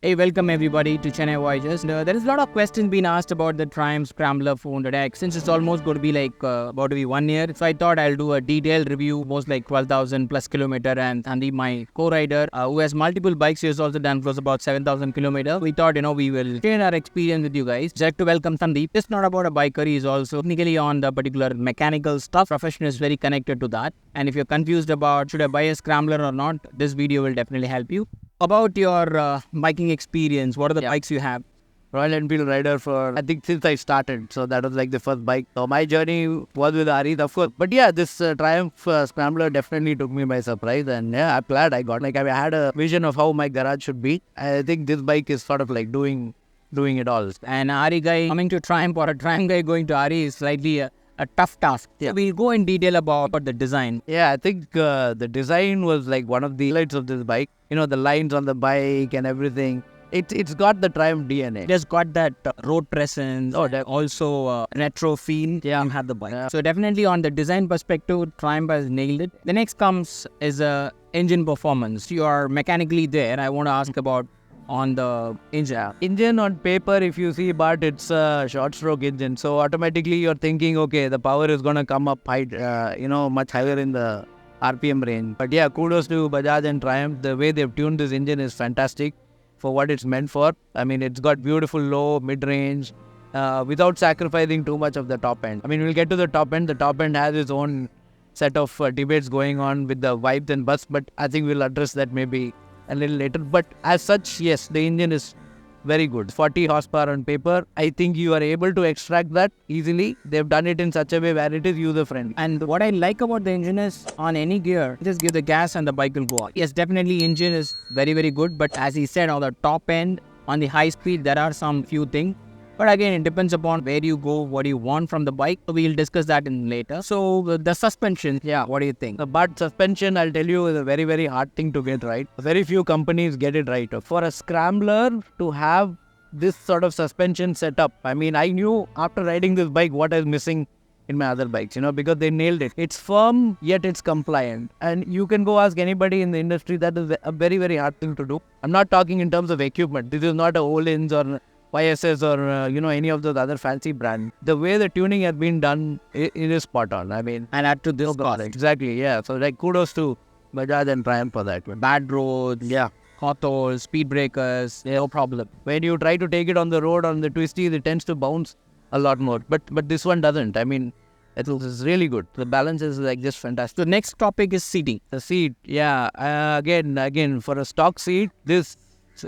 Hey, welcome everybody to Chennai Voyages. There is a lot of questions being asked about the Triumph Scrambler 400X since it's almost going to be about to be 1 year. So I thought I'll do a detailed review, most like 12,000 plus kilometer, and Sandeep, my co-rider, who has multiple bikes, he has also done close about 7,000 kilometers. We thought, we will share our experience with you guys. Just to welcome Sandeep. It's not about a biker, he's also technically on the particular mechanical stuff. Profession is very connected to that. And if you're confused about should I buy a Scrambler or not, this video will definitely help you. About your biking experience, what are the bikes you have? Royal Enfield rider for, I think, since I started. So that was like the first bike. So my journey was with Aris, of course. But yeah, this Triumph Scrambler definitely took me by surprise. And yeah, I'm glad I got. I had a vision of how my garage should be. I think this bike is sort of like doing it all. And Ari guy coming to Triumph or a Triumph guy going to Ari is slightly a tough task. Yeah. So we'll go in detail about the design. Yeah, I think the design was like one of the highlights of this bike. The lines on the bike and everything. It's got the Triumph DNA. It has got that road presence. Also retro feel. Yeah, you have the bike. Yeah. So definitely on the design perspective, Triumph has nailed it. The next comes is engine performance. You are mechanically there. I want to ask about on the engine. Engine on paper, if you see, but it's a short stroke engine. So automatically you're thinking, okay, the power is going to come up high, much higher in the RPM range. But yeah, kudos to Bajaj and Triumph. The way they've tuned this engine is fantastic for what it's meant for. I mean, it's got beautiful low, mid-range, without sacrificing too much of the top end. I mean, we'll get to the top end. The top end has its own set of debates going on with the vibes and buzz, but I think we'll address that maybe a little later. But as such, yes, the engine is very good. 40 horsepower on paper. I think you are able to extract that easily. They've done it in such a way where it is user-friendly. And what I like about the engine is on any gear, just give the gas and the bike will go on. Yes, definitely engine is very, very good. But as he said, on the top end, on the high speed, there are some few things. But again, it depends upon where you go, what you want from the bike. So we'll discuss that in later. So the suspension, what do you think? But suspension, I'll tell you, is a very, very hard thing to get right. Very few companies get it right. For a Scrambler to have this sort of suspension setup, I mean, I knew after riding this bike what I was missing in my other bikes, because they nailed it. It's firm, yet it's compliant. And you can go ask anybody in the industry, that is a very, very hard thing to do. I'm not talking in terms of equipment. This is not a Olins or YSS or any of those other fancy brands. The way the tuning has been done, it is spot on. I mean, and add to this cost. Exactly, yeah. So like kudos to Bajaj and Triumph for that. Bad roads, potholes, speed breakers, no problem. When you try to take it on the road, on the twisties, it tends to bounce a lot more. But this one doesn't. I mean, it is really good. The balance is like just fantastic. The next topic is seating. The seat, again, for a stock seat, this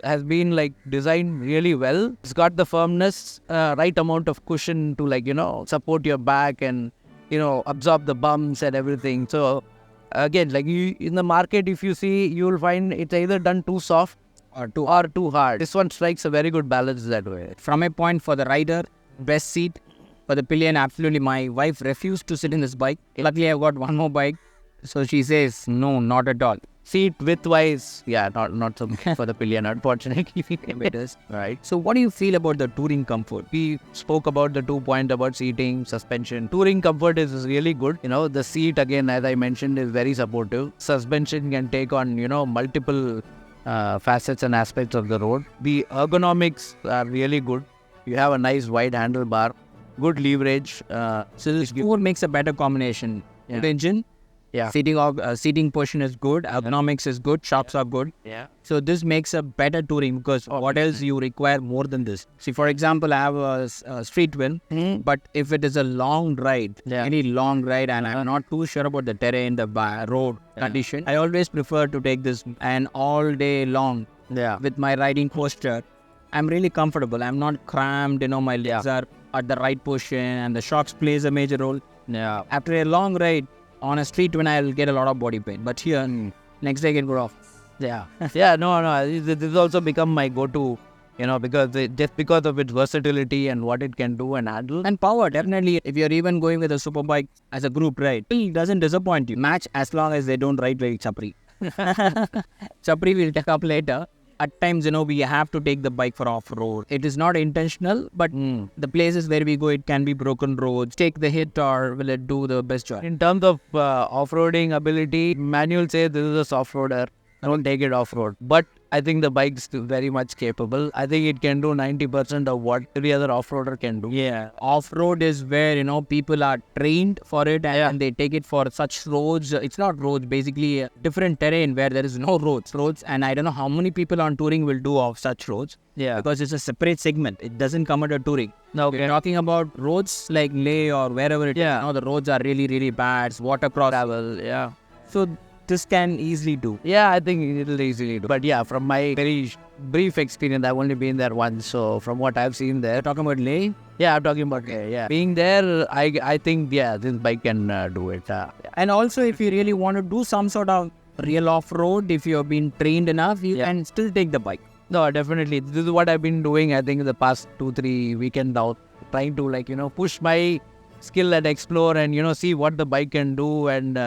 has been designed really well. It's got the firmness, right amount of cushion to support your back and absorb the bumps and everything. So again, in the market, if you see, you'll find it's either done too soft or too hard. This one strikes a very good balance that way. From a point for the rider, best seat. For the pillion, absolutely. My wife refused to sit in this bike. Luckily, I've got one more bike. So she says, no, not at all. Seat width-wise, not so much for the pillion, unfortunately. It is. Right. So what do you feel about the touring comfort? We spoke about the 2 points about seating, suspension. Touring comfort is really good. The seat, again, as I mentioned, is very supportive. Suspension can take on, multiple facets and aspects of the road. The ergonomics are really good. You have a nice wide handlebar, good leverage. So this four makes a better combination. Yeah. Good engine. Yeah. Seating portion is good. Ergonomics is good. Shocks are good. Yeah. So this makes a better touring because what else you require more than this? See, for example, I have a street twin, but if it is a long ride, any long ride, and I'm not too sure about the terrain, the road condition, I always prefer to take this and all day long with my riding posture. I'm really comfortable. I'm not cramped. My legs are at the right position, and the shocks plays a major role. Yeah. After a long ride, on a street when I'll get a lot of body pain, but here next day I can go off. No. This has also become my go-to, because of its versatility and what it can do and handle. And power, definitely. If you're even going with a super bike as a group ride, it doesn't disappoint you. Match as long as they don't ride very chapri. Chapri we'll take up later. At times, we have to take the bike for off-road. It is not intentional, but the places where we go, it can be broken roads. Take the hit or will it do the best job? In terms of off-roading ability, manual says this is a soft roader. Don't take it off-road. But I think the bike's still very much capable. I think it can do 90% of what every other off-roader can do. Yeah, off-road is where, people are trained for it and they take it for such roads. It's not roads, basically a different terrain where there is no roads. And I don't know how many people on touring will do off such roads. Yeah. Because it's a separate segment. It doesn't come under touring. Okay. We're talking about roads like Leh or wherever it is. The roads are really, really bad. It's watercross. Travel, yeah. So this can easily do. Yeah, I think it'll easily do. But yeah, from my very brief experience, I've only been there once. So from what I've seen there. Talking about Leh? Yeah, I'm talking about Leh, yeah. Being there, I think, this bike can do it. And also, if you really want to do some sort of real off-road, if you have been trained enough, you can still take the bike. No, definitely. This is what I've been doing, I think, in the past 2-3 weekends now. Trying to, push my skill and explore and, see what the bike can do. And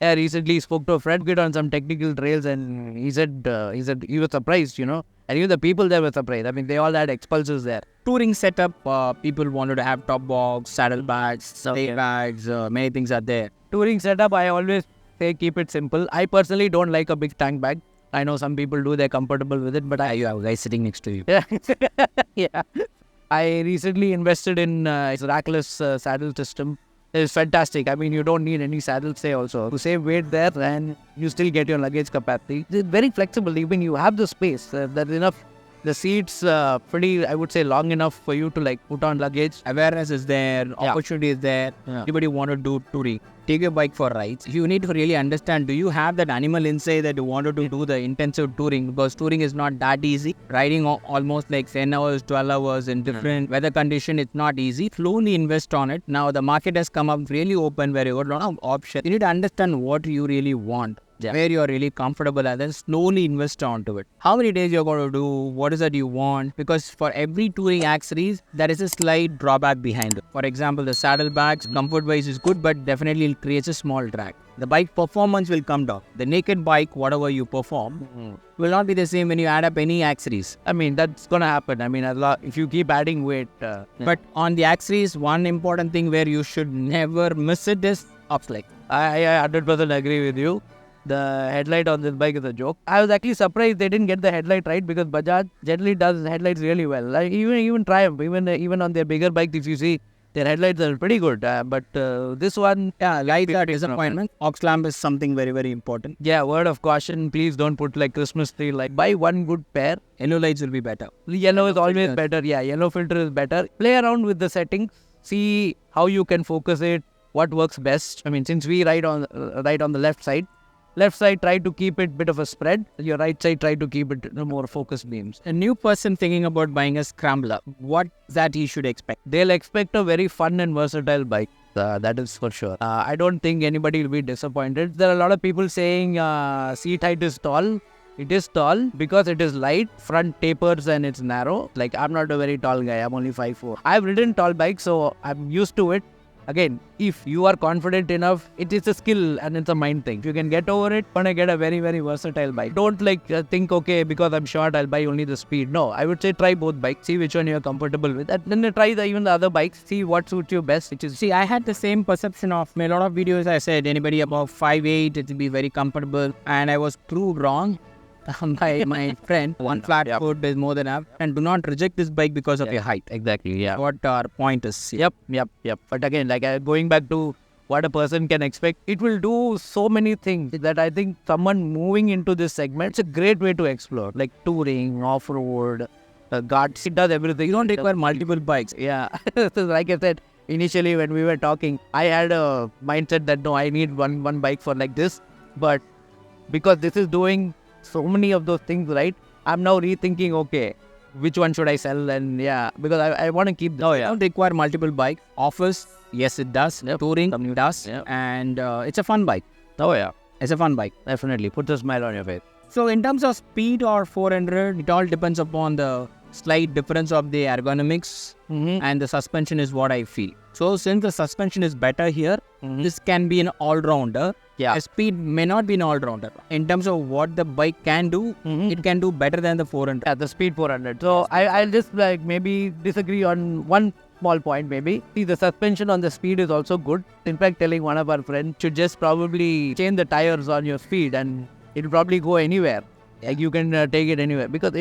I recently spoke to a friend kid on some technical trails, and he said he was surprised, and even the people there were surprised. I mean, they all had expulses there. Touring setup, people wanted to have top box, saddlebags, bags, many things are there. Touring setup, I always say keep it simple. I personally don't like a big tank bag. I know some people do, they're comfortable with it, but you have a guy sitting next to you. Yeah. Yeah. I recently invested in rackless saddle system. It's fantastic. I mean, you don't need any saddle stay also. You save weight there and you still get your luggage capacity. It's very flexible. Even you have the space. There's enough. The seats pretty, I would say, long enough for you to put on luggage. Awareness is there. Opportunity is there. Everybody want to do touring. Take your bike for rides. You need to really understand, do you have that animal inside that you wanted to do the intensive touring? Because touring is not that easy. Riding almost like 10 hours, 12 hours in different weather condition, it's not easy. Slowly invest on it. Now the market has come up really open where you got a lot of options. You need to understand what you really want. Where you're really comfortable and then slowly invest onto it. How many days you're going to do, what is that you want? Because for every touring accessories, there is a slight drawback behind it. For example, the saddlebags, comfort-wise is good, but definitely it creates a small drag. The bike performance will come down. The naked bike, whatever you perform, will not be the same when you add up any accessories. I mean, that's going to happen. I mean, if you keep adding weight. But on the accessories, one important thing where you should never miss it is upslike. I 100% agree with you. The headlight on this bike is a joke. I was actually surprised they didn't get the headlight right because Bajaj generally does headlights really well. Like even Triumph, even on their bigger bikes, if you see, their headlights are pretty good. But this one, lights are disappointment. Ox lamp is something very, very important. Yeah, word of caution, please don't put Christmas tree light. Buy one good pair. Yellow lights will be better. Yellow is always better. Yeah, yellow filter is better. Play around with the settings. See how you can focus it. What works best. I mean, since we ride on the left side, try to keep it bit of a spread. Your right side, try to keep it more focused beams. A new person thinking about buying a Scrambler, what that he should expect? They'll expect a very fun and versatile bike. That is for sure. I don't think anybody will be disappointed. There are a lot of people saying seat height is tall. It is tall because it is light, front tapers and it's narrow. I'm not a very tall guy. I'm only 5'4". I've ridden tall bikes, so I'm used to it. Again, if you are confident enough, it is a skill and it's a mind thing. If you can get over it, you're gonna get a very, very versatile bike. Don't think, okay, because I'm short, I'll buy only the speed. No, I would say try both bikes. See which one you're comfortable with. And then try even the other bikes. See what suits you best. See, I had the same perception of a lot of videos. I said anybody above 5'8", it will be very comfortable. And I was proved wrong. my friend, one flat foot is more than enough, and do not reject this bike because of your height. Exactly, yeah. What our point is. Yep. But again, going back to what a person can expect, it will do so many things that I think someone moving into this segment, it's a great way to explore, like touring, off-road, guards. It does everything. You don't require multiple bikes. Yeah. So like I said, initially when we were talking, I had a mindset that no, I need one bike for like this, but because this is doing so many of those things right, I'm now rethinking, okay, which one should I sell? And because I want to keep this. You don't require multiple bikes. Office, yes it does. Touring, it does. And it's a fun bike. It's a fun bike. Definitely puts a smile on your face. So in terms of speed or 400, it all depends upon the slight difference of the ergonomics and the suspension is what I feel. So since the suspension is better here, this can be an all-rounder. A speed may not be an all-rounder. In terms of what the bike can do, it can do better than the 400. Yeah, the speed 400. So I'll just maybe disagree on one small point maybe. See, the suspension on the speed is also good. In fact, telling one of our friends should just probably change the tires on your speed and it'll probably go anywhere. Like you can take it anywhere because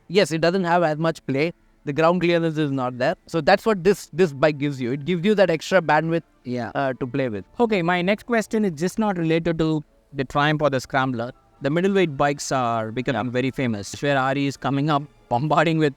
yes, it doesn't have as much play. The ground clearance is not there. So that's what this bike gives you. It gives you that extra bandwidth to play with. Okay, my next question is just not related to the Triumph or the Scrambler. The middleweight bikes are becoming very famous. Where RE is coming up, bombarding with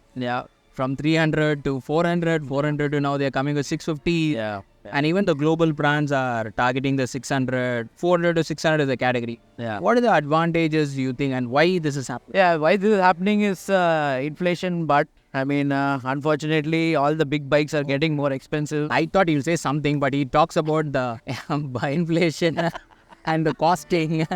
from 300 to 400, 400 to now they're coming with 650. And even the global brands are targeting the 600, 400 to 600 is a category. What are the advantages you think and why this is happening? Yeah, why this is happening is inflation, but I mean, unfortunately, all the big bikes are getting more expensive. I thought he'll say something, but he talks about the inflation and the costing.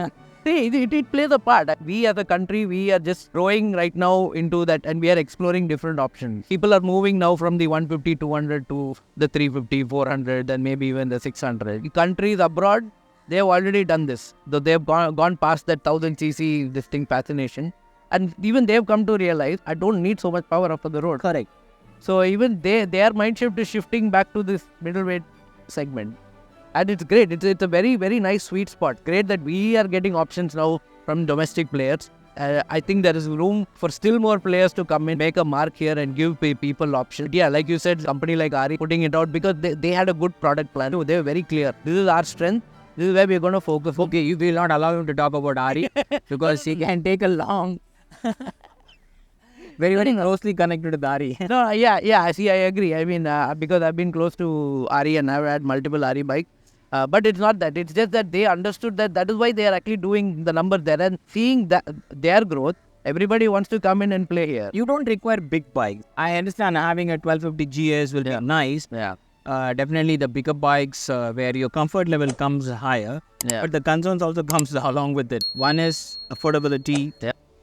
See, it plays a part. We as a country, we are just growing right now into that and we are exploring different options. People are moving now from the 150, 200 to the 350, 400 and maybe even the 600. Countries abroad, they have already done this. Though they have gone past that 1000cc this thing fascination. And even they have come to realize, I don't need so much power after the road. Correct. So even their mind shift is shifting back to this middleweight segment. And it's great. It's a very, very nice sweet spot. Great that we are getting options now from domestic players. I think there is room for still more players to come in, make a mark here and give people options. Yeah, like you said, company like RE putting it out because they had a good product plan. They were very clear. This is our strength. This is where we're going to focus. Okay, you will not allow him to talk about RE because he can take a long... very, very closely connected to the RE. No, yeah. See, I agree. I mean, because I've been close to RE and I've had multiple RE bikes. But it's not that. It's just that they understood that is why they are actually doing the numbers there and seeing that their growth. Everybody wants to come in and play here. You don't require big bikes. I understand having a 1250 GS will be nice. Definitely the bigger bikes where your comfort level comes higher. But the concerns also comes along with it. One is affordability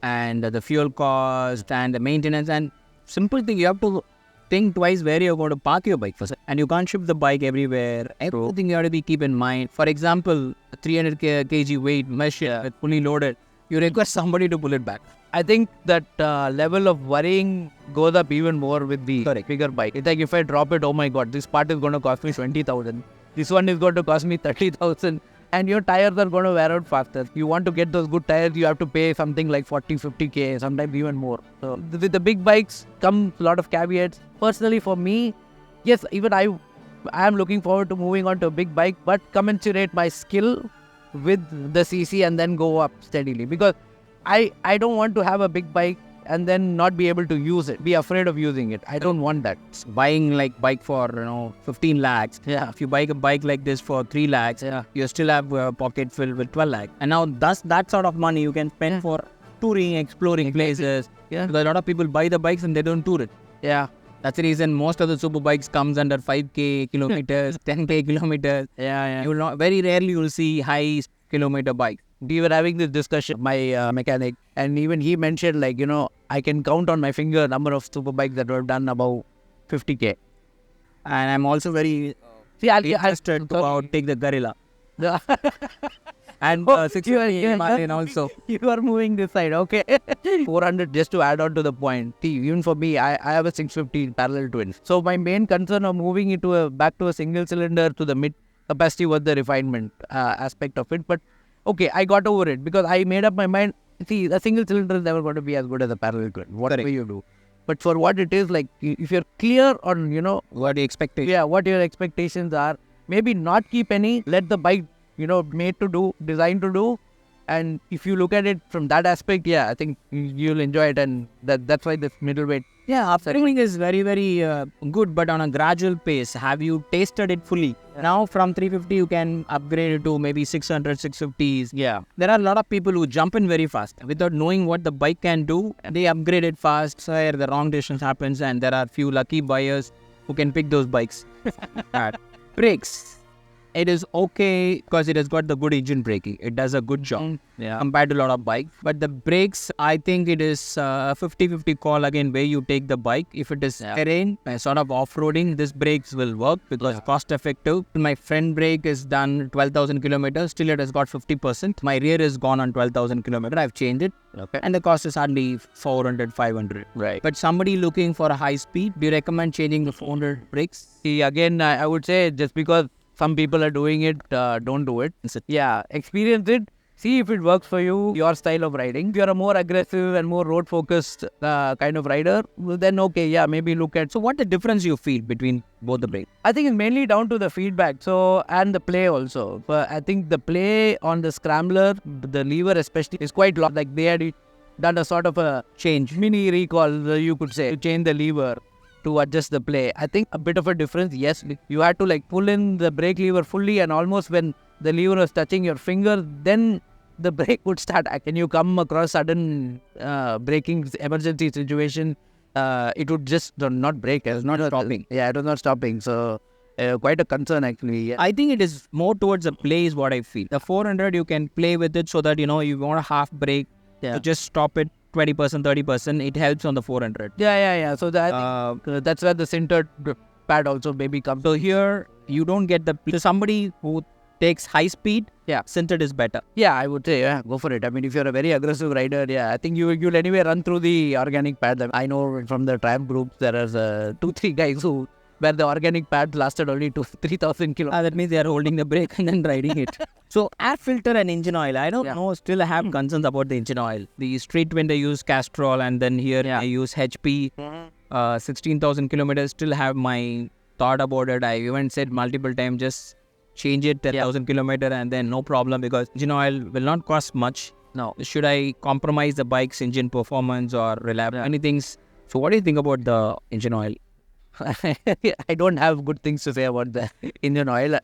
and the fuel cost and the maintenance and simple thing. You have to think twice where you're going to park your bike first. And you can't ship the bike everywhere. Everything you have to be keep in mind. For example, 300 kg weight mesh with fully loaded. You require somebody to pull it back. I think that level of worrying goes up even more with the bigger bike. It's like if I drop it, oh my god, this part is going to cost me 20,000. This one is going to cost me 30,000. And your tires are going to wear out faster. You want to get those good tires, you have to pay something like 40, 50k, sometimes even more. So with the big bikes comes a lot of caveats. Personally for me, yes, even I am looking forward to moving on to a big bike, but commensurate my skill with the CC and then go up steadily. Because I don't want to have a big bike and then not be able to use it, be afraid of using it. I don't want that. Buying like bike for 15 lakhs. If you buy a bike like this for 3 lakhs, you still have a pocket filled with 12 lakhs. And now that sort of money you can spend for touring, exploring places. Because a lot of people buy the bikes and they don't tour it. That's the reason most of the super bikes comes under 5k kilometers, 10k kilometers. You will not, very rarely you will see high kilometer bikes. We were having this discussion, my mechanic, and even he mentioned like, I can count on my finger number of super bikes that were done above 50k. And I'm also very interested to take the Gorilla. And 650 Martin also. You are moving this side, okay. 400, just to add on to the point. See, even for me, I have a 650 parallel twin. So my main concern of moving into back to a single cylinder to the mid capacity was the refinement aspect of it. But okay, I got over it because I made up my mind. See, a single cylinder is never going to be as good as a parallel twin, whatever you do. But for what it is, like, if you're clear on, what your expectations. Yeah, what your expectations are, maybe not keep any, let the bike, made to do, designed to do. And if you look at it from that aspect, I think you'll enjoy it. And that's why this middleweight. Upgrading is very, very good, but on a gradual pace. Have you tasted it fully? Now from 350, you can upgrade it to maybe 600, 650s. There are a lot of people who jump in very fast without knowing what the bike can do. They upgrade it fast, so the wrong decision happens, and there are few lucky buyers who can pick those bikes. Brakes. It is okay because it has got the good engine braking. It does a good job compared to a lot of bikes. But the brakes, I think it is a 50-50 call again where you take the bike. If it is terrain, sort of off-roading, this brakes will work because cost effective. My front brake is done 12,000 kilometers. Still it has got 50%. My rear is gone on 12,000 kilometers. I've changed it. And the cost is hardly 400, 500. But somebody looking for a high speed, do you recommend changing the 400 brakes? See, again, I would say just because some people are doing it, don't do it. Experience it. See if it works for you, your style of riding. If you're a more aggressive and more road focused kind of rider, well, then okay, yeah, maybe look at. So what the difference you feel between both the brakes? I think it's mainly down to the feedback. So, and the play also. But I think the play on the Scrambler, the lever especially, is quite long. Like they had done a sort of a Change. mini recall, you could say, to change the lever to adjust the play. I think a bit of a difference, yes. You had to like pull in the brake lever fully, and almost when the lever was touching your finger, then the brake would start. When you come across sudden braking emergency situation, it would just not brake. It was not stopping. Yeah, it was not stopping. So quite a concern actually. Yeah. I think it is more towards the play is what I feel. The 400 you can play with it so that you want a half brake. Yeah. To just stop it 20%, 30%. It helps on the 400. Yeah. So that I think, that's where the sintered pad also maybe comes. So here you don't get so somebody who takes high speed. Yeah. Sintered is better. Yeah, I would say, yeah, go for it. I mean, if you're a very aggressive rider, yeah, I think you'll anyway run through the organic pad. I know from the Triumph groups, there are 2-3 guys where the organic pad lasted only 3,000 kilometers. That means they are holding the brake and then riding it. So air filter and engine oil. I don't know. Still I have concerns about the engine oil. The street wind I use Castrol, and then here I use HP. 16,000 kilometers. Still have my thought about it. I even said multiple times, just change it 10,000 kilometer and then no problem, because engine oil will not cost much. No. Should I compromise the bike's engine performance or reliability? Anything? So what do you think about the engine oil? I don't have good things to say about the engine oil.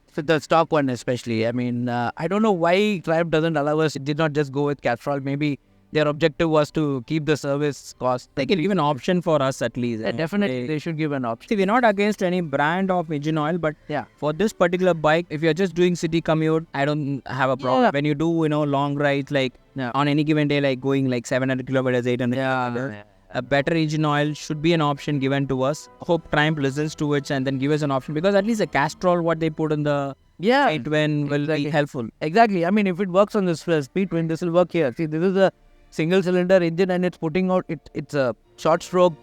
For the stock one especially. I mean, I don't know why Triumph doesn't allow us. It did not just go with Castrol. Maybe their objective was to keep the service cost. They can give an option for us at least. Yeah, definitely, they should give an option. See, we're not against any brand of engine oil, but for this particular bike, if you're just doing city commute, I don't have a problem. When you do, long rides, like on any given day, like going like 700 kilometers, 800 kilometers, a better engine oil should be an option given to us. Hope Triumph listens to it and then give us an option, because at least the Castrol, what they put in the speed twin will be helpful. Exactly. I mean, if it works on this speed twin, this will work here. See, this is a single cylinder engine, and it's putting out it's a short stroke,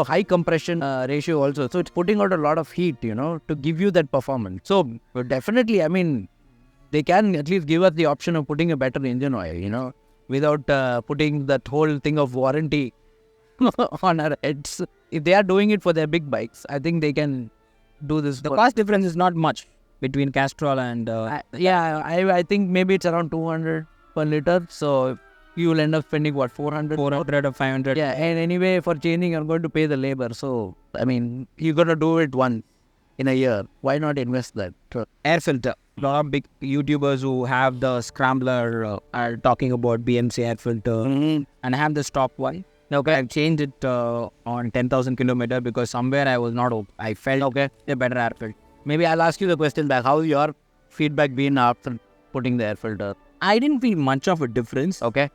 high compression ratio also. So it's putting out a lot of heat, to give you that performance. So definitely, I mean, they can at least give us the option of putting a better engine oil, without putting that whole thing of warranty on our heads. If they are doing it for their big bikes, I think they can do this. The cost difference is not much between Castrol and I think maybe it's around 200 per liter. So you will end up spending what, 400 or 500. Yeah, and anyway, for changing you're going to pay the labor. So I mean, you're going to do it once in a year. Why not invest that? Air filter. A lot of big YouTubers who have the Scrambler are talking about BMC air filter, and I have the stock one. Okay, I've changed it on 10,000 kilometers because somewhere I was not okay. I felt a better air filter. Maybe I'll ask you the question back. How's your feedback been after putting the air filter? I didn't feel much of a difference. Okay.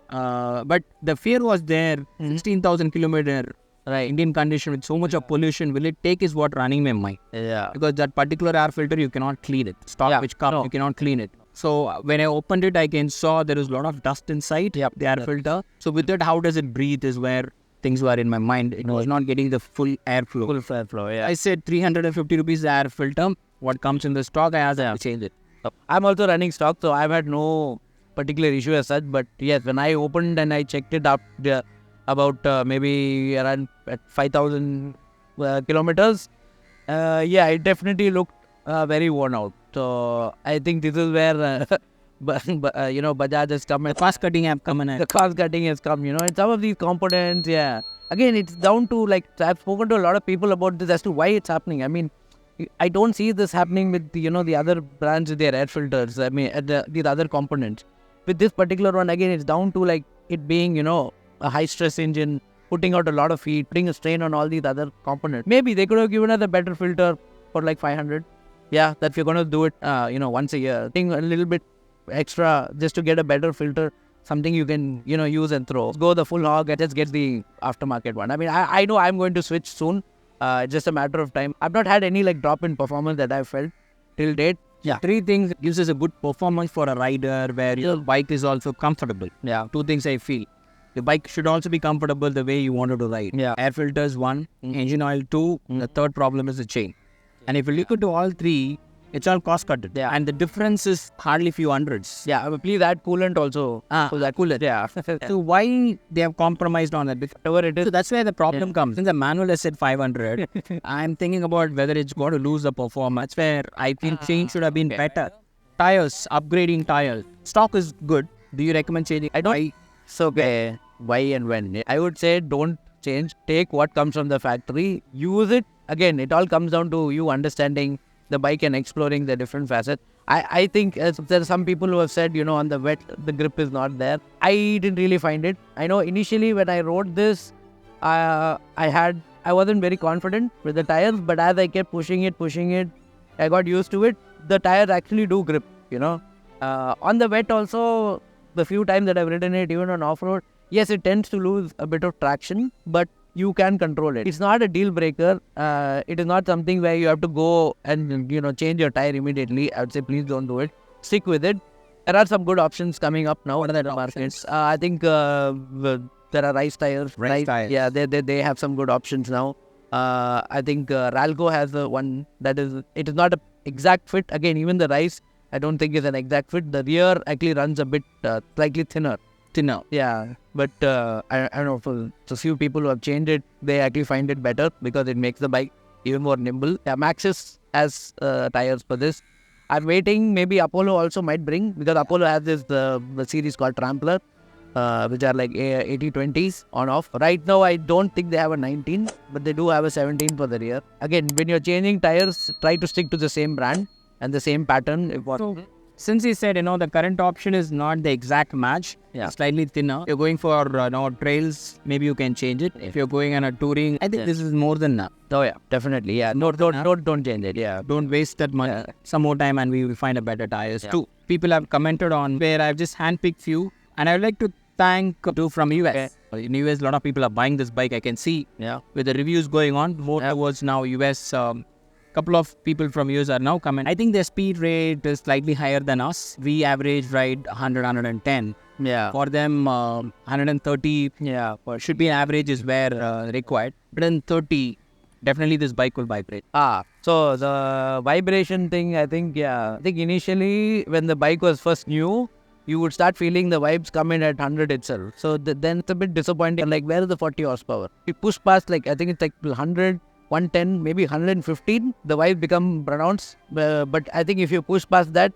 But the fear was there. 16,000 kilometer Indian condition with so much of pollution, will it take is what running my mind. Yeah. Because that particular air filter, you cannot clean it. Stock which comes, you cannot clean it. So when I opened it, I saw there is a lot of dust inside the air filter. So with it, how does it breathe is where things were in my mind. It was not getting the full airflow. Full airflow, yeah. I said 350 rupees air filter. What comes in the stock, I asked them to change it. I'm also running stock, so I've had no particular issue as such. But yes, when I opened and I checked it up about maybe around 5,000 kilometers, it definitely looked very worn out. So I think this is where Bajaj has come. The cost cutting have come in. The cost cutting has come, and some of these components, again, it's down to I've spoken to a lot of people about this as to why it's happening. I mean, I don't see this happening with the other brands with their air filters. I mean, these other components. With this particular one, again, it's down to it being, a high stress engine, putting out a lot of heat, putting a strain on all these other components. Maybe they could have given us a better filter for 500. Yeah, that we're going to do it, once a year. I think a little bit extra just to get a better filter, something you can, use and throw. Go the full hog and just get the aftermarket one. I mean, I know I'm going to switch soon. It's just a matter of time. I've not had any drop in performance that I've felt till date. Yeah. 3 things gives us a good performance for a rider where your bike is also comfortable. Yeah. 2 things I feel. The bike should also be comfortable the way you wanted to ride. Yeah. Air filters 1, engine oil 2. The third problem is the chain. And if you look into all 3, It's all cost cutted. Yeah. And the difference is hardly few hundreds. Yeah, but please add coolant also. So that cooler. Yeah. So why they have compromised on that? Whatever it is. So that's where the problem comes. Since the manual has said 500, I'm thinking about whether it's going to lose the performance. That's where I feel change should have been better. Tires, upgrading tires. Stock is good. Do you recommend changing? I don't. So why and when? I would say don't change. Take what comes from the factory. Use it. Again, it all comes down to you understanding the bike and exploring the different facets. I think there are some people who have said, on the wet, the grip is not there. I didn't really find it. I know initially when I rode this, I wasn't very confident with the tires, but as I kept pushing it, I got used to it. The tires actually do grip, On the wet also, the few times that I've ridden it, even on off-road, yes, it tends to lose a bit of traction, but you can control it. It's not a deal breaker. It is not something where you have to go and, change your tire immediately. I would say please don't do it. Stick with it. There are some good options coming up now. What are the markets? I think there are rice tires. Tires. Yeah, they have some good options now. I think Ralco has one that it is not an exact fit. Again, even the rice, I don't think is an exact fit. The rear actually runs a bit slightly thinner. Yeah, but I don't know, for a few people who have changed it, they actually find it better because it makes the bike even more nimble. Yeah, Maxxis has tires for this. I'm waiting, maybe Apollo also might bring, because Apollo has this the series called Scrambler, which are like 80-20s on off. Right now, I don't think they have a 19, but they do have a 17 for the rear. Again, when you're changing tires, try to stick to the same brand and the same pattern if possible. Since he said, the current option is not the exact match, slightly thinner. You're going for trails, maybe you can change it. If you're going on a touring, I think this is more than enough. Oh yeah, definitely. Yeah, no, don't change it. Yeah, don't waste that money. Some more time, and we will find a better tires too. People have commented on where I've just handpicked few, and I would like to thank two from US. In US, a lot of people are buying this bike. I can see. Yeah. With the reviews going on, more towards now US. Couple of people from US are now coming. I think their speed rate is slightly higher than us. We average ride 100, 110. Yeah. For them, 130 should be an average is where required. But then 30, definitely this bike will vibrate. So the vibration thing, I think initially when the bike was first new, you would start feeling the vibes come in at 100 itself. So then it's a bit disappointing. Like, where is the 40 horsepower? You push past, I think it's 100, 110, maybe 115, the vibes become pronounced. But I think if you push past that,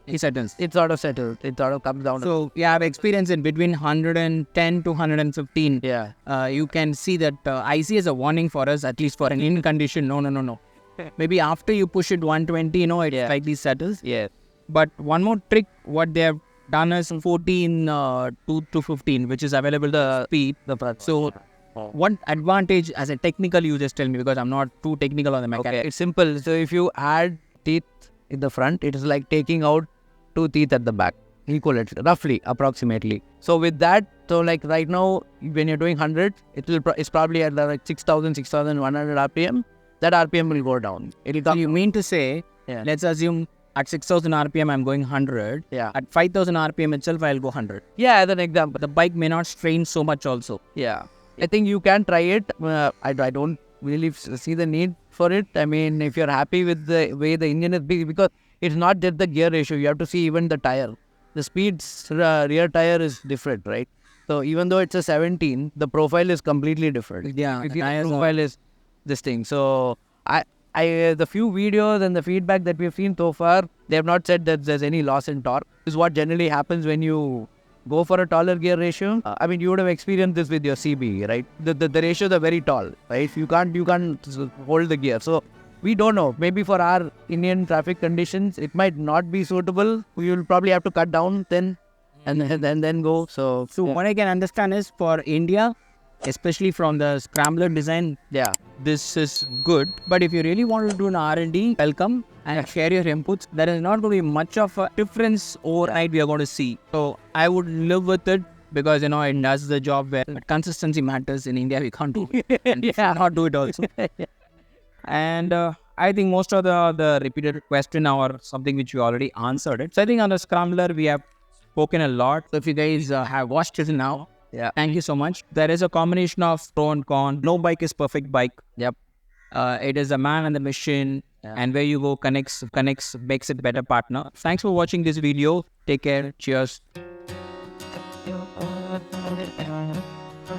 it settles. It sort of settles. It sort of comes down. So, I've experienced in between 110 to 115. Yeah. You can see that I see as a warning for us, at least for an in condition. No. Maybe after you push it 120, it slightly settles. Yeah. But one more trick, what they have done is 14 to 15, which is available the speed. So, what advantage as a technical you just tell me, because I'm not too technical on the mechanics. Okay, it's simple. So if you add teeth in the front, it is like taking out 2 teeth at the back, equivalent, roughly, approximately. So with that, right now, when you're doing 100, it's probably at 6,000, 6,100 RPM. That RPM will go down. So you mean to say, let's assume at 6,000 RPM, I'm going 100. Yeah. At 5,000 RPM itself, I'll go 100. Yeah, as an example. The bike may not strain so much also. Yeah. I think you can try it. I don't really see the need for it. I mean, if you're happy with the way the engine is big, because it's not just the gear ratio. You have to see even the tire. The speed's rear tire is different, right? So even though it's a 17, the profile is completely different. Yeah, the profile is this thing. So the few videos and the feedback that we've seen so far, they have not said that there's any loss in torque. This is what generally happens when you go for a taller gear ratio. I mean, you would have experienced this with your CB, right? The ratios are very tall, right? You can't hold the gear. So we don't know. Maybe for our Indian traffic conditions, it might not be suitable. We will probably have to cut down then and then go. So what I can understand is for India, especially from the Scrambler design, this is good. But if you really want to do an R&D, welcome and share your inputs. There is not going to be much of a difference overnight we are going to see. So I would live with it because, it does the job where consistency matters. In India, we can't do it. And we cannot do it also. And I think most of the repeated question are something which we already answered it. So I think on the Scrambler, we have spoken a lot. So if you guys have watched it now, thank you so much. There is a combination of pro and con. No bike is perfect bike. Yep. It is a man and the machine. and where you go connects makes it better partner. Thanks for watching this video. Take care. Cheers.